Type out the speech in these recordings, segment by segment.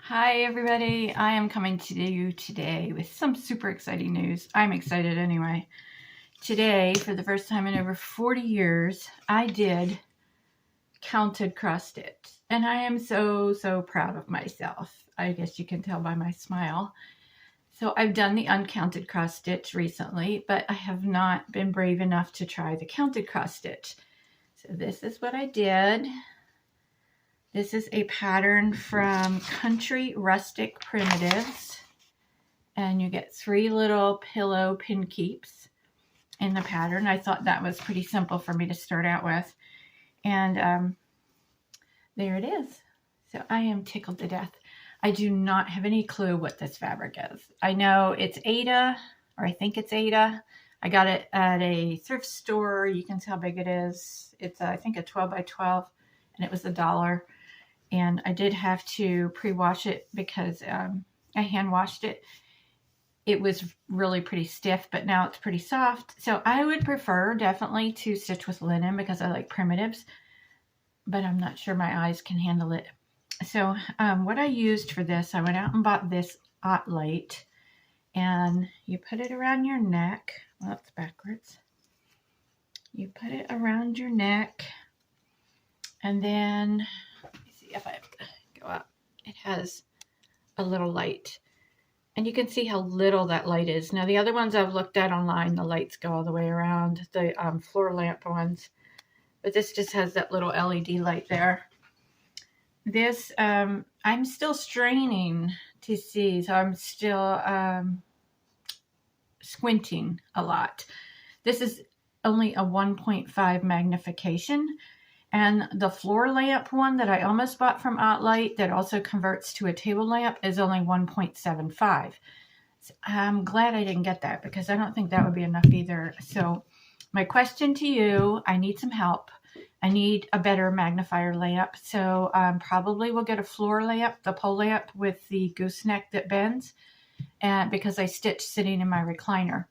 Hi everybody, I am coming to you today with some super exciting news. I'm excited anyway. Today, for the first time in over 40 years, I did counted cross stitch. And I am so proud of myself. I guess you can tell by my smile. So I've done the uncounted cross stitch recently, but I have not been brave enough to try the counted cross stitch. So this is what I did. This is a pattern from Country Rustic Primitives, and you get 3 little pillow pin keeps in the pattern. I thought that was pretty simple for me to start out with, and there it is. So I am tickled to death. I do not have any clue what this fabric is. I know it's Aida, or I think it's Aida. I got it at a thrift store. You can see how big it is. It's I think a 12 by 12, and it was $1. And I did have to pre-wash it because I hand washed it. It was really pretty stiff, but now it's pretty soft. So I would prefer definitely to stitch with linen because I like primitives, but I'm not sure my eyes can handle it. So what I used for this, I went out and bought this Light, and you put it around your neck. Well, it's backwards. You put it around your neck, and then if I go up, it has a little light, and you can see how little that light is. Now the other ones I've looked at online, the lights go all the way around, the floor lamp ones, but this just has that little LED light there. This I'm still straining to see, so I'm still squinting a lot. This is only a 1.5 magnification. And the floor lamp one that I almost bought from Light that also converts to a table lamp is only 1.75. So I'm glad I didn't get that because I don't think that would be enough either. So my question to you, I need some help. I need a better magnifier lamp. So probably we'll get a floor lamp, the pole lamp with the gooseneck that bends, and because I stitch sitting in my recliner.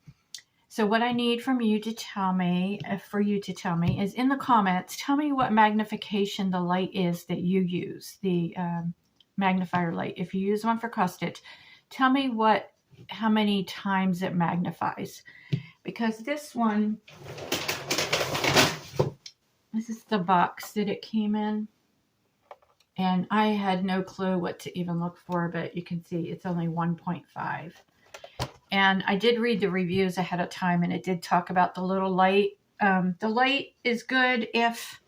So what I need from you to tell me, is in the comments, tell me what magnification the light is that you use, the magnifier light. If you use one for cross stitch, tell me how many times it magnifies. Because this one, this is the box that it came in. And I had no clue what to even look for, but you can see it's only 1.5. And I did read the reviews ahead of time, and it did talk about the little light. The light is good if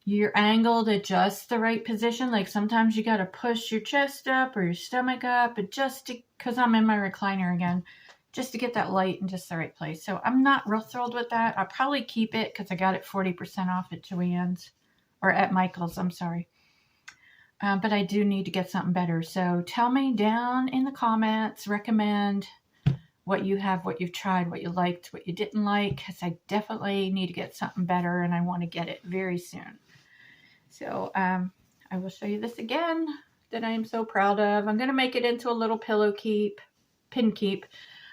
you're angled at just the right position. Like sometimes you got to push your chest up or your stomach up, but because I'm in my recliner again, just to get that light in just the right place. So I'm not real thrilled with that. I'll probably keep it because I got it 40% off at Joann's, or at Michael's, I'm sorry. But I do need to get something better. So tell me down in the comments, recommend what you have, what you've tried, what you liked, what you didn't like, because I definitely need to get something better, and I want to get it very soon. So I will show you this again that I am so proud of. I'm going to make it into a little pin keep,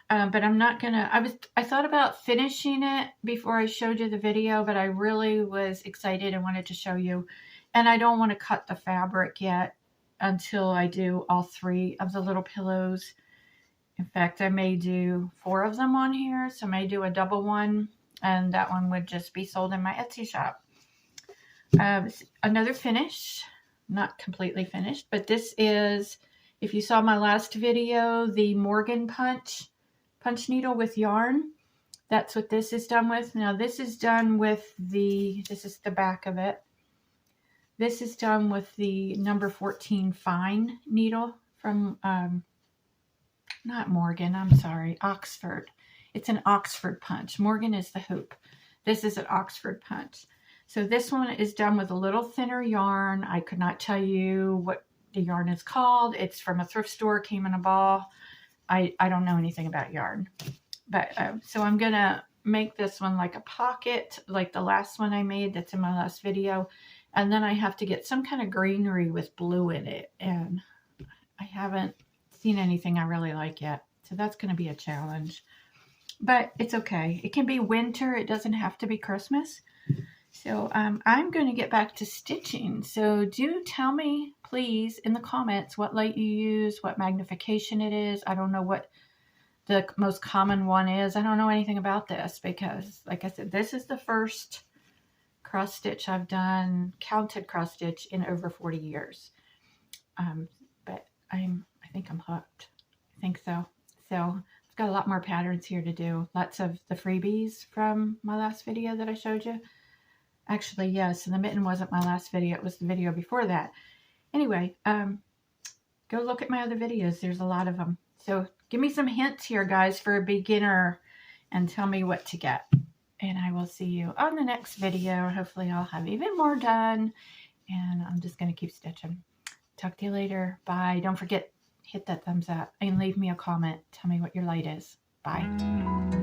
but I'm not going to, I thought about finishing it before I showed you the video, but I really was excited and wanted to show you. And I don't want to cut the fabric yet until I do all 3 of the little pillows. In fact, I may do 4 of them on here, so I may do a double one, and that one would just be sold in my Etsy shop. Another finish, not completely finished, but this is, if you saw my last video, the Morgan punch needle with yarn. That's what this is done with. Now this is done with this is the back of it. This is done with the number 14 fine needle from, not Morgan, I'm sorry, Oxford. It's an Oxford punch. Morgan is the hoop. This is an Oxford punch. So this one is done with a little thinner yarn. I could not tell you what the yarn is called. It's from a thrift store, came in a ball. I don't know anything about yarn. But so I'm going to make this one like a pocket, like the last one I made that's in my last video. And then I have to get some kind of greenery with blue in it. And I haven't seen anything I really like yet. So that's going to be a challenge. But it's okay. It can be winter. It doesn't have to be Christmas. So I'm going to get back to stitching. So do tell me, please, in the comments, what light you use, what magnification it is. I don't know what the most common one is. I don't know anything about this because, like I said, this is the first cross stitch I've done, counted cross stitch, in over 40 years. But I think I'm hooked. I think so. So I've got a lot more patterns here to do. Lots of the freebies from my last video that I showed you. Actually, yes, and the mitten wasn't my last video. It was the video before that. Anyway, go look at my other videos. There's a lot of them. So give me some hints here, guys, for a beginner, and tell me what to get. And I will see you on the next video. Hopefully I'll have even more done. And I'm just going to keep stitching. Talk to you later. Bye. Don't forget, hit that thumbs up and leave me a comment. Tell me what your light is. Bye.